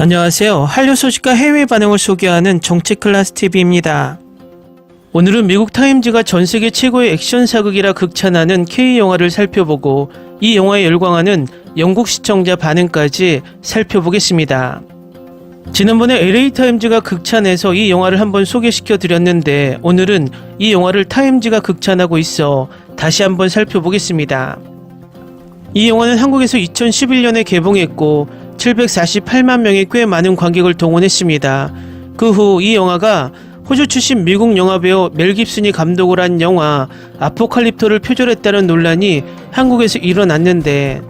안녕하세요. 한류 소식과 해외 반응을 소개하는 정치클래스TV입니다. 오늘은 미국 타임즈가 전세계 최고의 액션 사극이라 극찬하는 K영화를 살펴보고 이 영화에 열광하는 영국 시청자 반응까지 살펴보겠습니다. 지난번에 LA타임즈가 극찬해서 이 영화를 한번 소개시켜 드렸는데 오늘은 이 영화를 타임즈가 극찬하고 있어 다시 한번 살펴보겠습니다. 이 영화는 한국에서 2011년에 개봉했고 748만 명의 꽤 많은 관객을 동원했습니다. 그 후 이 영화가 호주 출신 미국 영화배우 멜 깁슨이 감독을 한 영화 아포칼립토를 표절했다는 논란이 한국에서 일어났는데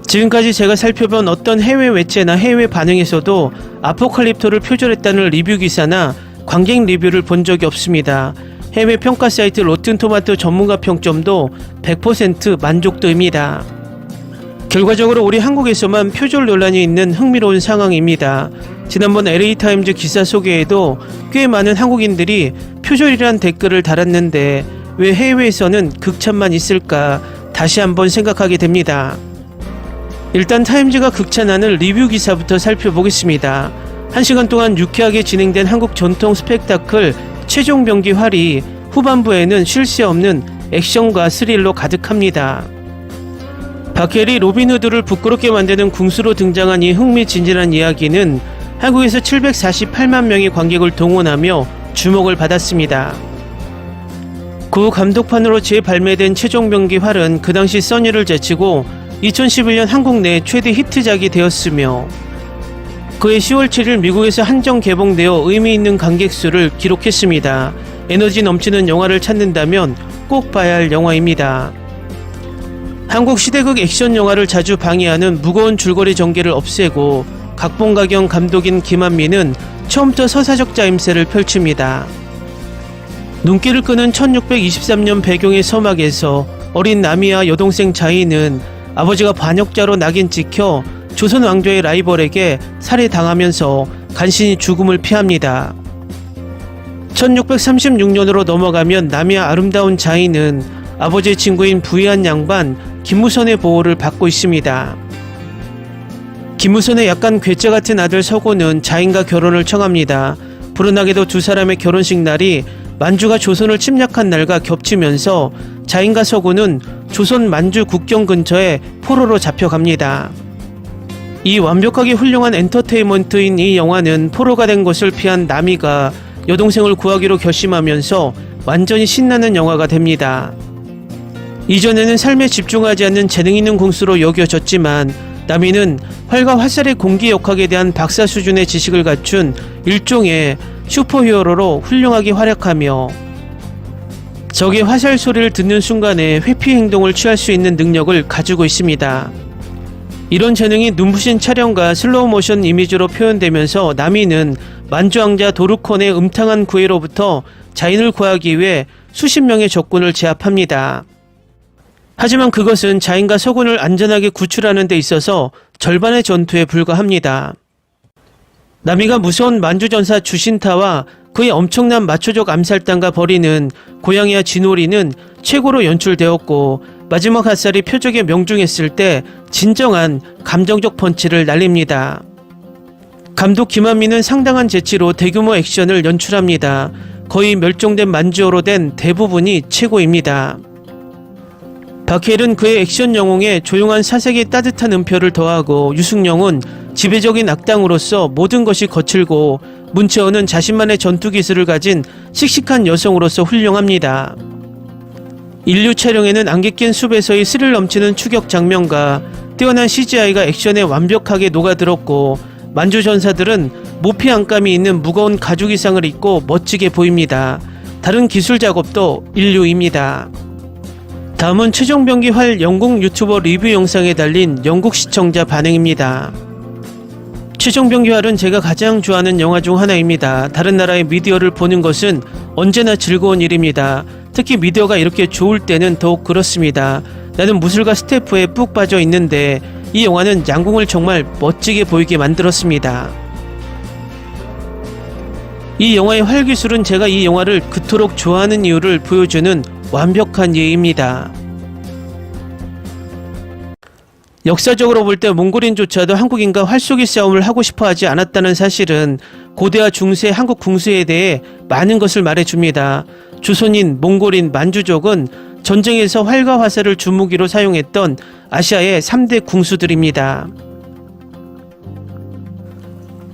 지금까지 제가 살펴본 어떤 해외 매체나 해외 반응에서도 아포칼립토를 표절했다는 리뷰 기사나 관객 리뷰를 본 적이 없습니다. 해외 평가 사이트 로튼토마토 전문가 평점도 100% 만족도입니다. 결과적으로 우리 한국에서만 표절 논란이 있는 흥미로운 상황입니다. 지난번 LA타임즈 기사 소개에도 꽤 많은 한국인들이 표절이란 댓글을 달았는데 왜 해외에서는 극찬만 있을까 다시 한번 생각하게 됩니다. 일단 타임즈가 극찬하는 리뷰 기사부터 살펴보겠습니다. 1시간 동안 유쾌하게 진행된 한국 전통 스펙타클 최종병기 활이 후반부에는 쉴 새 없는 액션과 스릴로 가득합니다. 박해리 로빈후드를 부끄럽게 만드는 궁수로 등장한 이 흥미진진한 이야기는 한국에서 748만 명의 관객을 동원하며 주목을 받았습니다. 그 감독판으로 재발매된 최종병기 활은 그 당시 써니를 제치고 2011년 한국 내 최대 히트작이 되었으며 그해 10월 7일 미국에서 한정 개봉되어 의미 있는 관객 수를 기록했습니다. 에너지 넘치는 영화를 찾는다면 꼭 봐야 할 영화입니다. 한국 시대극 액션 영화를 자주 방해하는 무거운 줄거리 전개를 없애고 각본가경 감독인 김한민은 처음부터 서사적 짜임새를 펼칩니다. 눈길을 끄는 1623년 배경의 서막에서 어린 나미와 여동생 자이는 아버지가 반역자로 낙인 찍혀 조선 왕조의 라이벌에게 살해당하면서 간신히 죽음을 피합니다. 1636년으로 넘어가면 나미와 아름다운 자이는 아버지의 친구인 부유한 양반 김무선의 보호를 받고 있습니다. 김무선의 약간 괴짜 같은 아들 서고는 자인과 결혼을 청합니다. 불운하게도 두 사람의 결혼식 날이 만주가 조선을 침략한 날과 겹치면서 자인과 서고는 조선 만주 국경 근처에 포로로 잡혀갑니다. 이 완벽하게 훌륭한 엔터테인먼트인 이 영화는 포로가 된 것을 피한 나미가 여동생을 구하기로 결심하면서 완전히 신나는 영화가 됩니다. 이전에는 삶에 집중하지 않는 재능 있는 궁수로 여겨졌지만 나미는 활과 화살의 공기역학에 대한 박사 수준의 지식을 갖춘 일종의 슈퍼히어로로 훌륭하게 활약하며 적의 화살 소리를 듣는 순간에 회피 행동을 취할 수 있는 능력을 가지고 있습니다. 이런 재능이 눈부신 촬영과 슬로우 모션 이미지로 표현되면서 나미는 만주왕자 도르콘의 음탕한 구애로부터 자인을 구하기 위해 수십 명의 적군을 제압합니다. 하지만 그것은 자인과 서군을 안전하게 구출하는 데 있어서 절반의 전투에 불과합니다. 나미가 무서운 만주전사 주신타와 그의 엄청난 마초적 암살단과 벌이는 고양이와 진오리는 최고로 연출되었고 마지막 화살이 표적에 명중했을 때 진정한 감정적 펀치를 날립니다. 감독 김한민은 상당한 재치로 대규모 액션을 연출합니다. 거의 멸종된 만주어로 된 대부분이 최고입니다. 박해일은 그의 액션 영웅에 조용한 사색의 따뜻한 음표를 더하고 유승용은 지배적인 악당으로서 모든 것이 거칠고 문채원은 자신만의 전투 기술을 가진 씩씩한 여성으로서 훌륭합니다. 인류 촬영에는 안개 낀 숲에서의 스릴 넘치는 추격 장면과 뛰어난 CGI가 액션에 완벽하게 녹아들었고 만주 전사들은 모피 안감이 있는 무거운 가죽 의상을 입고 멋지게 보입니다. 다른 기술 작업도 인류입니다. 다음은 최종병기 활 영국 유튜버 리뷰 영상에 달린 영국 시청자 반응입니다. 최종병기 활은 제가 가장 좋아하는 영화 중 하나입니다. 다른 나라의 미디어를 보는 것은 언제나 즐거운 일입니다. 특히 미디어가 이렇게 좋을 때는 더욱 그렇습니다. 나는 무술가 스태프에 푹 빠져 있는데 이 영화는 양궁을 정말 멋지게 보이게 만들었습니다. 이 영화의 활 기술은 제가 이 영화를 그토록 좋아하는 이유를 보여주는 완벽한 예입니다. 역사적으로 볼 때 몽골인조차도 한국인과 활쏘기 싸움을 하고 싶어 하지 않았다는 사실은 고대와 중세 한국 궁수에 대해 많은 것을 말해줍니다. 조선인, 몽골인, 만주족은 전쟁에서 활과 화살을 주무기로 사용했던 아시아의 3대 궁수들입니다.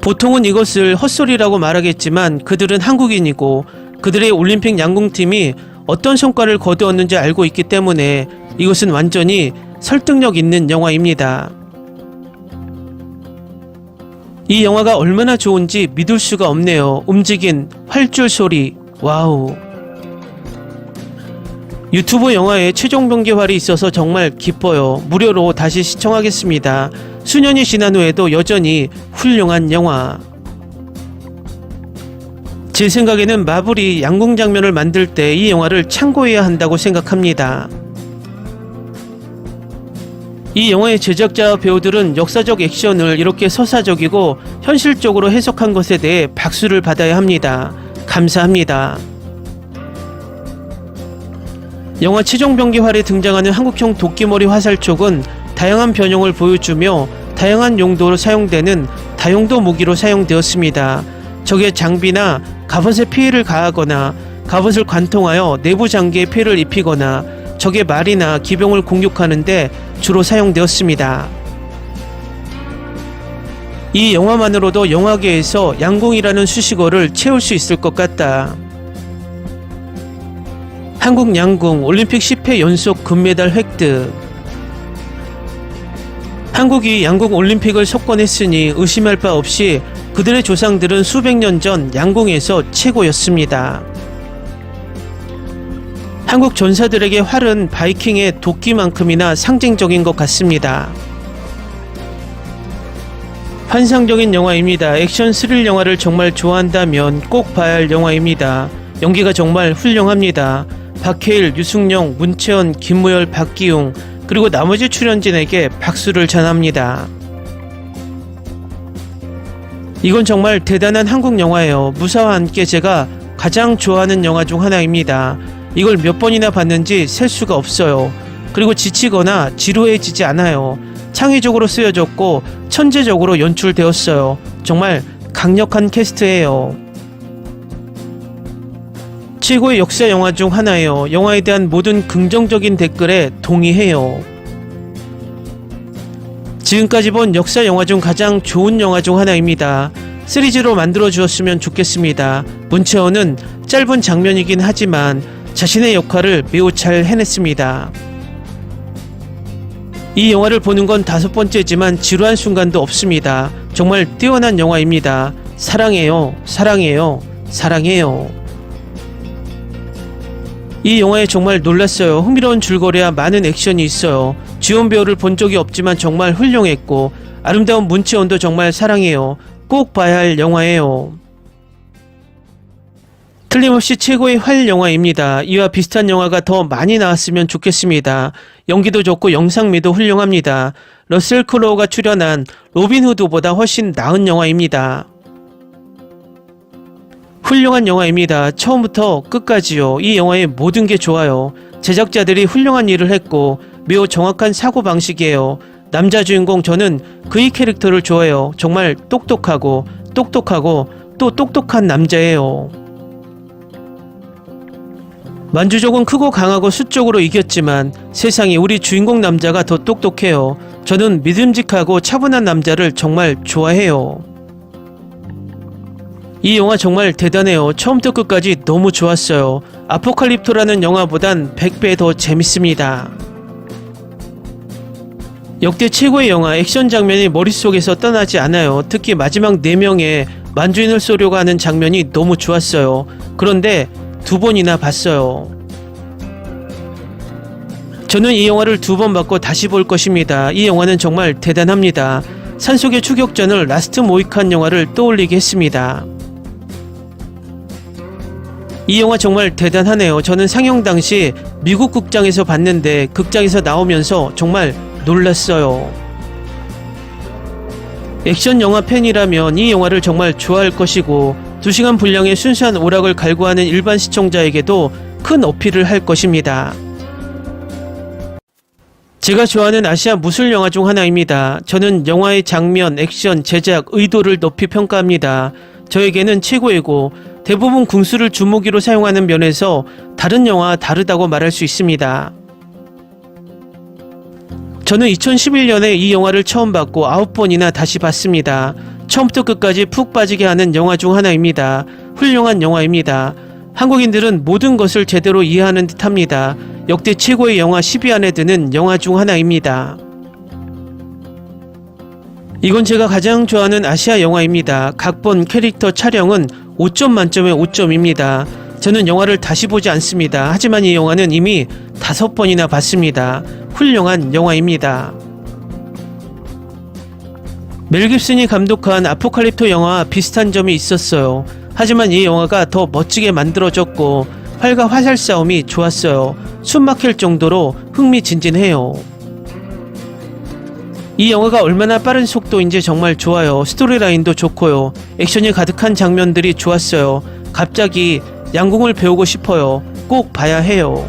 보통은 이것을 헛소리라고 말하겠지만 그들은 한국인이고 그들의 올림픽 양궁팀이 어떤 성과를 거두었는지 알고 있기 때문에 이것은 완전히 설득력 있는 영화입니다. 이 영화가 얼마나 좋은지 믿을 수가 없네요. 움직인 활줄 소리, 와우. 유튜브 영화에 최종 병기활이 있어서 정말 기뻐요. 무료로 다시 시청하겠습니다. 수년이 지난 후에도 여전히 훌륭한 영화. 제 생각에는 마블이 양궁 장면을 만들 때 이 영화를 참고해야 한다고 생각합니다. 이 영화의 제작자와 배우들은 역사적 액션을 이렇게 서사적이고 현실적으로 해석한 것에 대해 박수를 받아야 합니다. 감사합니다. 영화 최종병기활에 등장하는 한국형 도끼머리 화살촉은 다양한 변형을 보여주며 다양한 용도로 사용되는 다용도 무기로 사용되었습니다. 적의 장비나 갑옷에 피해를 가하거나 갑옷을 관통하여 내부 장기에 피해를 입히거나 적의 말이나 기병을 공격하는 데 주로 사용되었습니다. 이 영화만으로도 영화계에서 양궁이라는 수식어를 채울 수 있을 것 같다. 한국 양궁 올림픽 10회 연속 금메달 획득. 한국이 양궁 올림픽을 석권했으니 의심할 바 없이 그들의 조상들은 수백 년 전 양궁에서 최고였습니다. 한국 전사들에게 활은 바이킹의 도끼만큼이나 상징적인 것 같습니다. 환상적인 영화입니다. 액션 스릴 영화를 정말 좋아한다면 꼭 봐야 할 영화입니다. 연기가 정말 훌륭합니다. 박해일, 유승용, 문채원, 김무열, 박기웅 그리고 나머지 출연진에게 박수를 전합니다. 이건 정말 대단한 한국 영화예요. 무사와 함께 제가 가장 좋아하는 영화 중 하나입니다. 이걸 몇 번이나 봤는지 셀 수가 없어요. 그리고 지치거나 지루해지지 않아요. 창의적으로 쓰여졌고 천재적으로 연출되었어요. 정말 강력한 캐스트예요. 최고의 역사 영화 중 하나예요. 영화에 대한 모든 긍정적인 댓글에 동의해요. 지금까지 본 역사 영화 중 가장 좋은 영화 중 하나입니다. 시리즈로 만들어 주었으면 좋겠습니다. 문채원은 짧은 장면이긴 하지만 자신의 역할을 매우 잘 해냈습니다. 이 영화를 보는 건 5번째지만 지루한 순간도 없습니다. 정말 뛰어난 영화입니다. 사랑해요, 사랑해요, 사랑해요. 이 영화에 정말 놀랐어요. 흥미로운 줄거리와 많은 액션이 있어요. 주연 배우를 본 적이 없지만 정말 훌륭했고 아름다운 문채원도 정말 사랑해요. 꼭 봐야 할 영화예요. 틀림없이 최고의 활 영화입니다. 이와 비슷한 영화가 더 많이 나왔으면 좋겠습니다. 연기도 좋고 영상미도 훌륭합니다. 러셀 크로우가 출연한 로빈 후드보다 훨씬 나은 영화입니다. 훌륭한 영화입니다. 처음부터 끝까지요. 이 영화의 모든 게 좋아요. 제작자들이 훌륭한 일을 했고 매우 정확한 사고방식이에요. 남자 주인공 저는 그의 캐릭터를 좋아해요. 정말 똑똑하고 또 똑똑한 남자예요. 만주족은 크고 강하고 수적으로 이겼지만 세상에 우리 주인공 남자가 더 똑똑해요. 저는 믿음직하고 차분한 남자를 정말 좋아해요. 이 영화 정말 대단해요. 처음부터 끝까지 너무 좋았어요. 아포칼립토라는 영화보단 100배 더 재밌습니다. 역대 최고의 영화. 액션 장면이 머릿속에서 떠나지 않아요. 특히 마지막 4명의 만주인을 쏘려고 하는 장면이 너무 좋았어요. 그런데 2번이나 봤어요. 저는 이 영화를 2번 봤고 다시 볼 것입니다. 이 영화는 정말 대단합니다. 산속의 추격전을 라스트 모이칸 영화를 떠올리게 했습니다. 이 영화 정말 대단하네요. 저는 상영 당시 미국 극장에서 봤는데 극장에서 나오면서 정말 놀랐어요. 액션 영화 팬이라면 이 영화를 정말 좋아할 것이고 2시간 분량의 순수한 오락을 갈구하는 일반 시청자에게도 큰 어필을 할 것입니다. 제가 좋아하는 아시아 무술 영화 중 하나입니다. 저는 영화의 장면, 액션, 제작, 의도를 높이 평가합니다. 저에게는 최고이고 대부분 궁수를 주무기로 사용하는 면에서 다른 영화와 다르다고 말할 수 있습니다. 저는 2011년에 이 영화를 처음 봤고 9번이나 다시 봤습니다. 처음부터 끝까지 푹 빠지게 하는 영화 중 하나입니다. 훌륭한 영화입니다. 한국인들은 모든 것을 제대로 이해하는 듯합니다. 역대 최고의 영화 10위 안에 드는 영화 중 하나입니다. 이건 제가 가장 좋아하는 아시아 영화입니다. 각본, 캐릭터, 촬영은 5점 만점에 5점입니다. 저는 영화를 다시 보지 않습니다. 하지만 이 영화는 이미 5번이나 봤습니다. 훌륭한 영화입니다. 멜 깁슨이 감독한 아포칼립토 영화와 비슷한 점이 있었어요. 하지만 이 영화가 더 멋지게 만들어졌고 활과 화살 싸움이 좋았어요. 숨 막힐 정도로 흥미진진해요. 이 영화가 얼마나 빠른 속도인지 정말 좋아요. 스토리라인도 좋고요. 액션이 가득한 장면들이 좋았어요. 갑자기 양궁을 배우고 싶어요. 꼭 봐야 해요.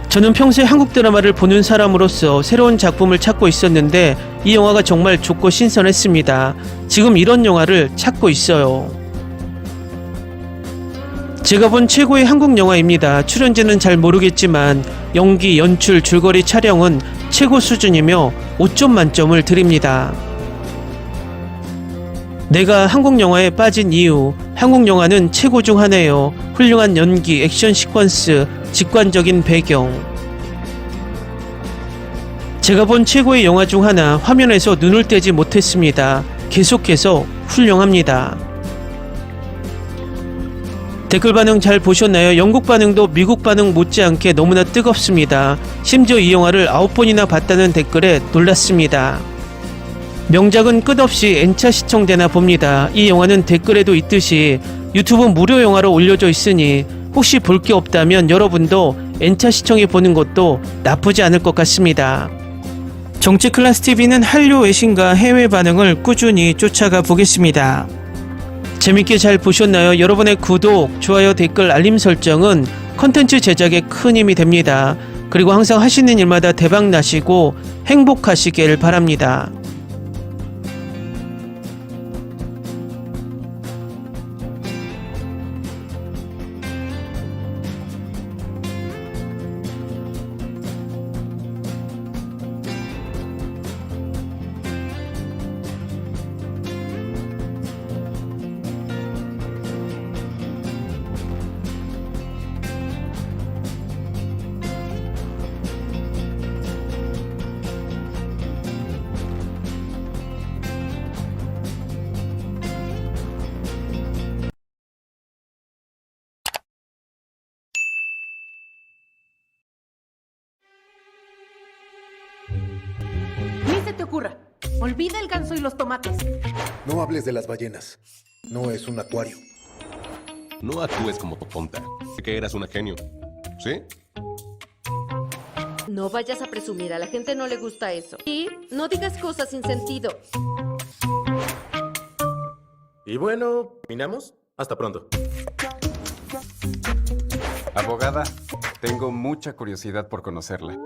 저는 평소에 한국 드라마를 보는 사람으로서 새로운 작품을 찾고 있었는데 이 영화가 정말 좋고 신선했습니다. 지금 이런 영화를 찾고 있어요. 제가 본 최고의 한국 영화입니다. 출연진은 잘 모르겠지만 연기, 연출, 줄거리, 촬영은 최고 수준이며 5점 만점을 드립니다. 내가 한국 영화에 빠진 이유, 한국 영화는 최고 중 하나예요. 훌륭한 연기, 액션 시퀀스, 직관적인 배경. 제가 본 최고의 영화 중 하나, 화면에서 눈을 떼지 못했습니다. 계속해서 훌륭합니다. 댓글 반응 잘 보셨나요? 영국 반응도 미국 반응 못지않게 너무나 뜨겁습니다. 심지어 이 영화를 9번이나 봤다는 댓글에 놀랐습니다. 명작은 끝없이 N차 시청되나 봅니다. 이 영화는 댓글에도 있듯이 유튜브 무료 영화로 올려져 있으니 혹시 볼 게 없다면 여러분도 N차 시청해 보는 것도 나쁘지 않을 것 같습니다. 정치클래스TV는 한류 외신과 해외 반응을 꾸준히 쫓아가 보겠습니다. 재밌게 잘 보셨나요? 여러분의 구독, 좋아요, 댓글, 알림 설정은 컨텐츠 제작에 큰 힘이 됩니다. 그리고 항상 하시는 일마다 대박 나시고 행복하시길 바랍니다. Ni se te ocurra. Olvida el ganso y los tomates. No hables de las ballenas. No es un acuario. No actúes como tonta. Que eras una genio. ¿Sí? No vayas a presumir, a la gente no le gusta eso. Y no digas cosas sin sentido. Y bueno, ¿terminamos? Hasta pronto. Abogada, tengo mucha curiosidad por conocerla.